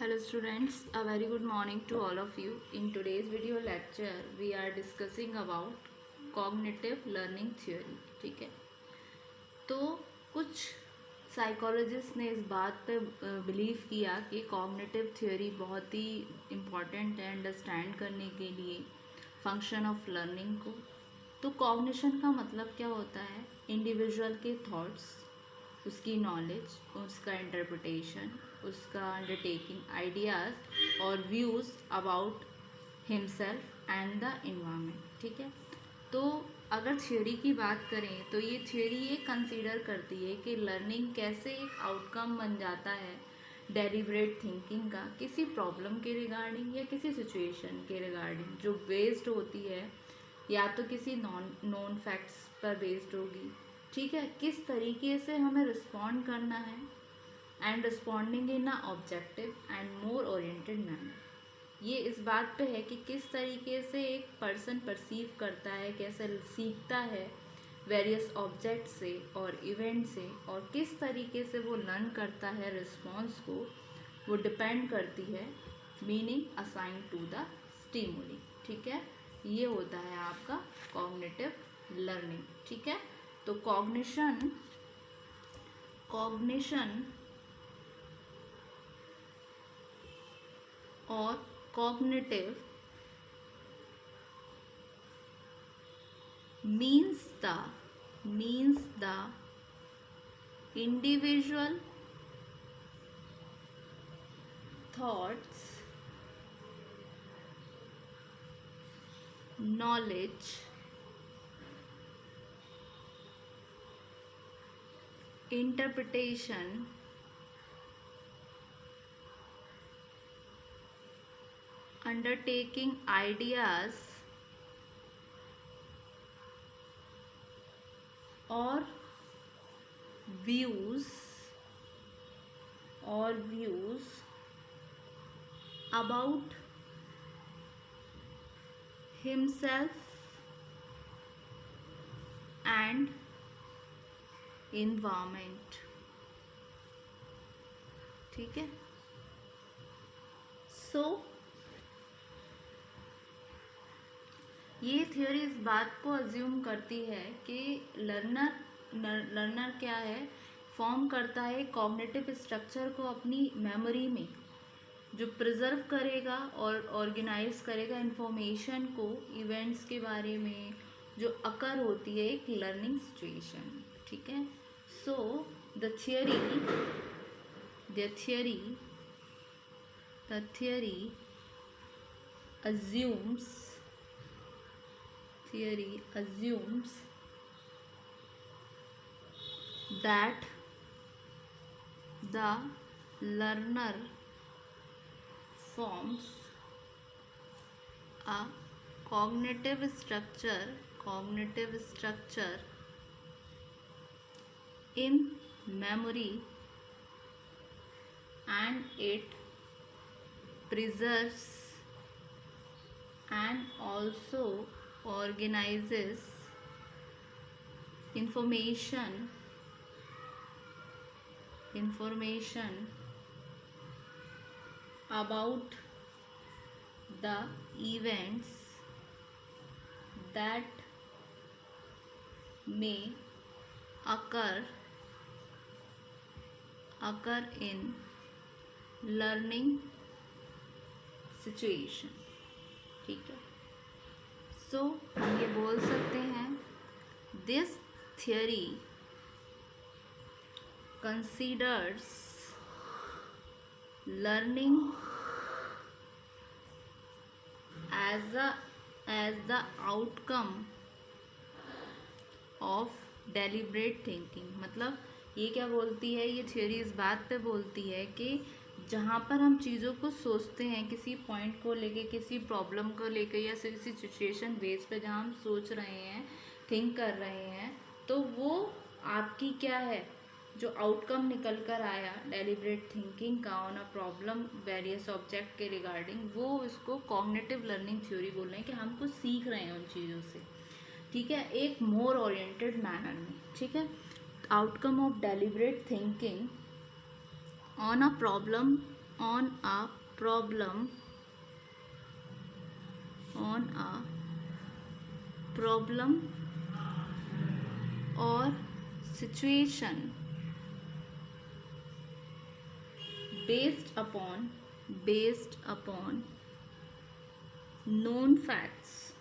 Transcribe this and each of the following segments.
Hello students, a very good morning to all of you. In today's video lecture, we are discussing about cognitive learning theory. ठीक है, तो कुछ psychologist ने इस बात पे बिलीव किया कि कॉग्निटिव थ्योरी बहुत ही इम्पॉर्टेंट है अंडरस्टैंड करने के लिए फंक्शन ऑफ लर्निंग को। तो कॉग्निशन का मतलब क्या होता है? इंडिविजुअल के थॉट्स, उसकी नॉलेज, उसका इंटरप्रिटेशन, उसका अंडरटेकिंग आइडियाज़ और views about himself and the environment. ठीक है, तो अगर थ्योरी की बात करें तो ये थ्योरी ये कंसीडर करती है कि लर्निंग कैसे एक आउटकम बन जाता है डेलिब्रेट थिंकिंग का किसी प्रॉब्लम के रिगार्डिंग या किसी सिचुएशन के रिगार्डिंग, जो बेस्ड होती है या तो किसी नॉन फैक्ट्स पर बेस्ड होगी। ठीक है, किस तरीके से हमें रिस्पॉन्ड करना है and responding in a objective and more oriented manner. ये इस बात पे है कि किस तरीके से एक पर्सन परसीव करता है, कैसे सीखता है वेरियस ऑब्जेक्ट से और इवेंट से, और किस तरीके से वो लर्न करता है रिस्पॉन्स को, वो डिपेंड करती है meaning assign to the stimuli. ठीक है, ये होता है आपका कॉग्निटिव लर्निंग। ठीक है, तो कॉग्निशन और cognitive means the individual thoughts, knowledge, interpretation, undertaking ideas और views about himself and environment. ठीक है, सो ये थ्योरी इस बात को अज्यूम करती है कि लर्नर क्या है, फॉर्म करता है कॉग्निटिव स्ट्रक्चर को अपनी मेमोरी में, जो प्रिजर्व करेगा और ऑर्गेनाइज करेगा इंफॉर्मेशन को, इवेंट्स के बारे में जो अकर होती है एक लर्निंग सिचुएशन। ठीक है, so the theory assumes that the learner forms a cognitive structure in memory and it preserves and also organizes information about the events that may occur in learning situation। ठीक है, सो हम ये बोल सकते हैं this theory considers learning as the outcome of deliberate thinking। मतलब ये क्या बोलती है, ये थ्योरी इस बात पे बोलती है कि जहाँ पर हम चीज़ों को सोचते हैं, किसी पॉइंट को लेके, किसी प्रॉब्लम को लेके या किसी सिचुएशन बेस पे जहाँ हम सोच रहे हैं, थिंक कर रहे हैं, तो वो आपकी क्या है, जो आउटकम निकल कर आया डेलिब्रेट थिंकिंग का on a problem various object के रिगार्डिंग, वो इसको कॉग्निटिव लर्निंग थ्योरी बोल रहे हैं कि हम कुछ सीख रहे हैं उन चीज़ों से। ठीक है, एक मोर ओरिएंटेड मैनर में। ठीक है, outcome of deliberate thinking on a problem on a problem or situation based upon known facts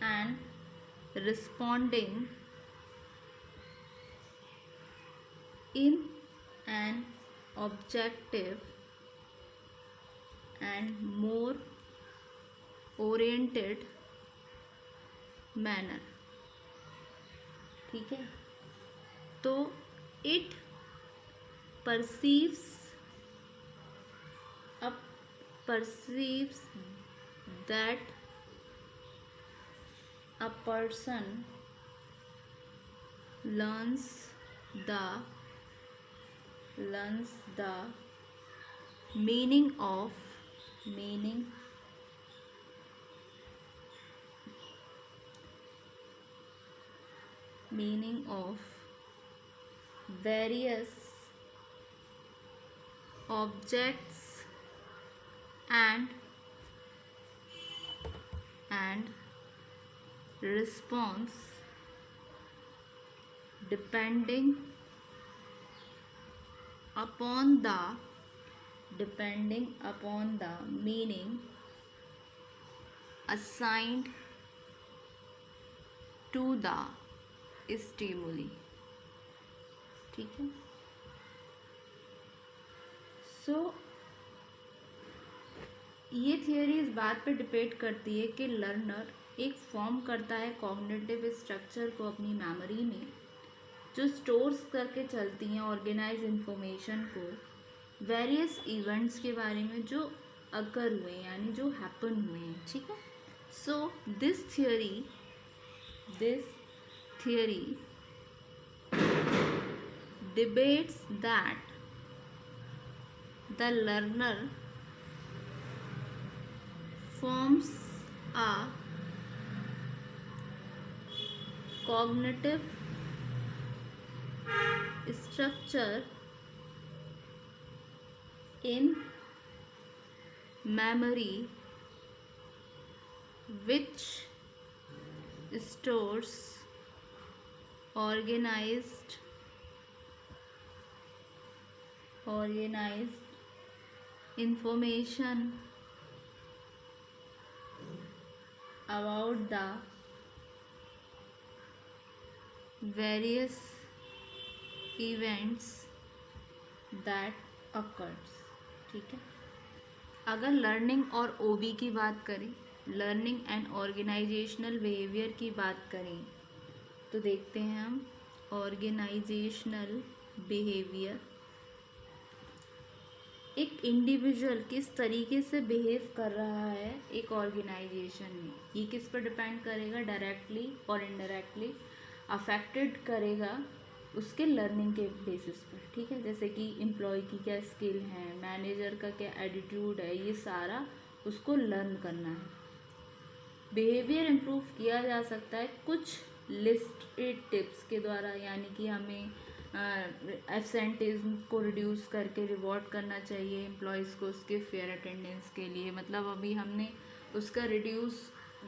and responding in an objective and more oriented manner. ठीक है, तो it perceives that a person learns the meaning of various objects and response depending upon the meaning assigned to the stimuli. ठीक है, सो ये theory इस बात पे depend करती है कि लर्नर एक फॉर्म करता है कॉग्निटिव स्ट्रक्चर को अपनी मेमोरी में, जो स्टोर्स करके चलती हैं ऑर्गेनाइज इंफॉर्मेशन को वेरियस इवेंट्स के बारे में जो अकर हुए हैं, यानी जो हैपन हुए हैं. ठीक है, so this theory debates that the learner forms a cognitive structure in memory which stores organized information about the various events that occurs. ठीक है, अगर लर्निंग और ओबी की बात करें, लर्निंग एंड ऑर्गेनाइजेशनल बिहेवियर की बात करें, तो देखते हैं हम ऑर्गेनाइजेशनल बिहेवियर. एक इंडिविजुअल किस तरीके से बिहेव कर रहा है एक ऑर्गेनाइजेशन में, ये किस पर डिपेंड करेगा, डायरेक्टली और इनडायरेक्टली अफेक्टेड करेगा उसके लर्निंग के बेसिस पर. ठीक है, जैसे कि एम्प्लॉय की क्या स्किल है, मैनेजर का क्या एटीट्यूड है, ये सारा उसको लर्न करना है. बिहेवियर इम्प्रूव किया जा सकता है कुछ लिस्टेड टिप्स के द्वारा, यानी कि हमें एब्सेंटिज्म को रिड्यूस करके रिवॉर्ड करना चाहिए एम्प्लॉयज़ को उसके फेयर अटेंडेंस के लिए. मतलब अभी हमने उसका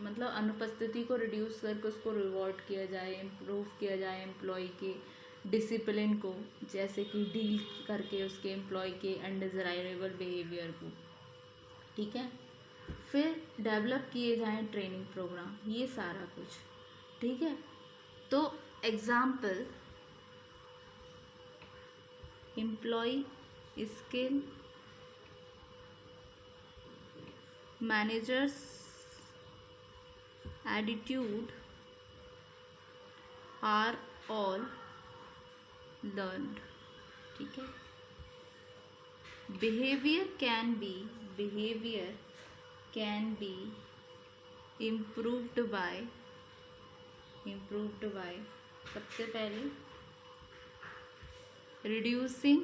मतलब अनुपस्थिति को रिड्यूस करके उसको रिवॉर्ड किया जाए, इम्प्रूव किया जाए एम्प्लॉय के डिसिप्लिन को, जैसे कि डील करके उसके एम्प्लॉय के अनडिज़ायरेबल बिहेवियर को. ठीक है, फिर डेवलप किए जाएं ट्रेनिंग प्रोग्राम, ये सारा कुछ. ठीक है, तो example employ skill, managers attitude are all learned. ठीक है, behaviour can be improved by सबसे पहले reducing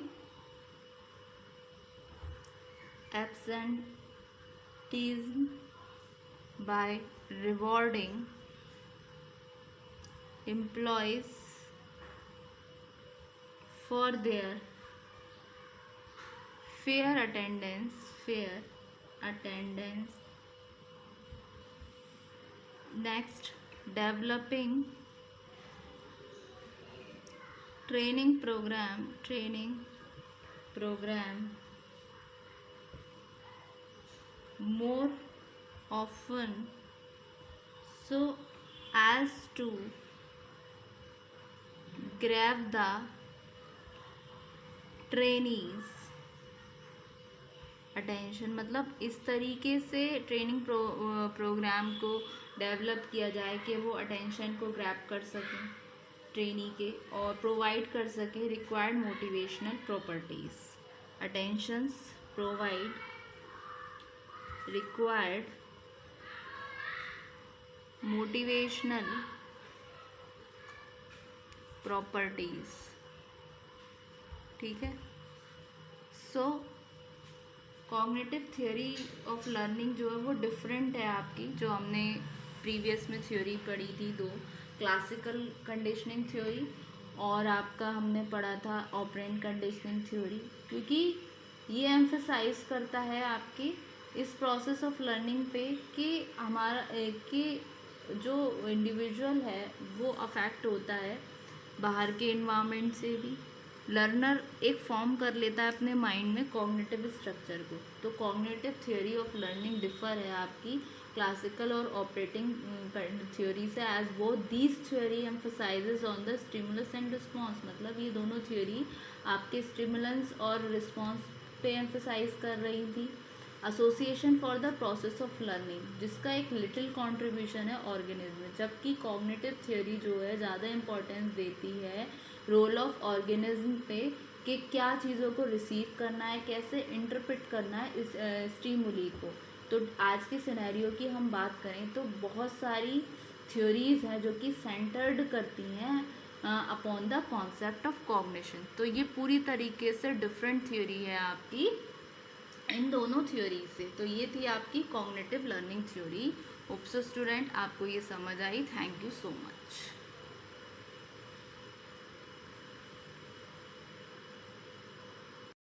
absenteeism by rewarding employees for their fair attendance. Next, developing training program more often so as to grab the trainees attention, मतलब इस तरीके से training programme को develop किया जाए कि वो अटेंशन को ग्रैब कर सकें ट्रेनी के और प्रोवाइड कर सकें required motivational properties. Attentions provide required motivational properties. ठीक है. सो कॉग्निटिव थ्योरी ऑफ लर्निंग जो है वो डिफरेंट है आपकी, जो हमने प्रीवियस में थ्योरी पढ़ी थी दो, क्लासिकल कंडीशनिंग थ्योरी और आपका हमने पढ़ा था ऑपरेंट कंडीशनिंग थ्योरी, क्योंकि ये एम्फसाइज करता है आपकी इस प्रोसेस ऑफ लर्निंग पे कि हमारा कि जो इंडिविजुअल है वो अफेक्ट होता है बाहर के इन्वायरमेंट से भी. लर्नर एक फॉर्म कर लेता है अपने माइंड में कॉग्निटिव स्ट्रक्चर को. तो cognitive theory of learning differ है आपकी क्लासिकल और ऑपरेटिंग थ्योरी से, as both these theory emphasises on the stimulus and response. मतलब ये दोनों थ्योरी आपके स्टिमुलेंस और रिस्पॉन्स पे एम्फसाइज कर रही थी. Association for the process of learning, जिसका एक लिटिल कॉन्ट्रीब्यूशन है ऑर्गेनिज्म, जबकि कॉग्निटिव थ्योरी जो है ज़्यादा इंपॉर्टेंस देती है रोल ऑफ ऑर्गेनिज्म पे कि क्या चीज़ों को रिसीव करना है, कैसे इंटरप्रेट करना है इस स्टिमुली को. तो आज के सिनेरियो की हम बात करें तो बहुत सारी थ्योरीज हैं जो कि सेंटर्ड करती हैं upon the concept of cognition. तो ये पूरी तरीके से डिफरेंट थ्योरी है आपकी इन दोनों थ्योरी से. तो ये थी आपकी cognitive learning theory. Hope so student आपको ये समझ आई. Thank you so much.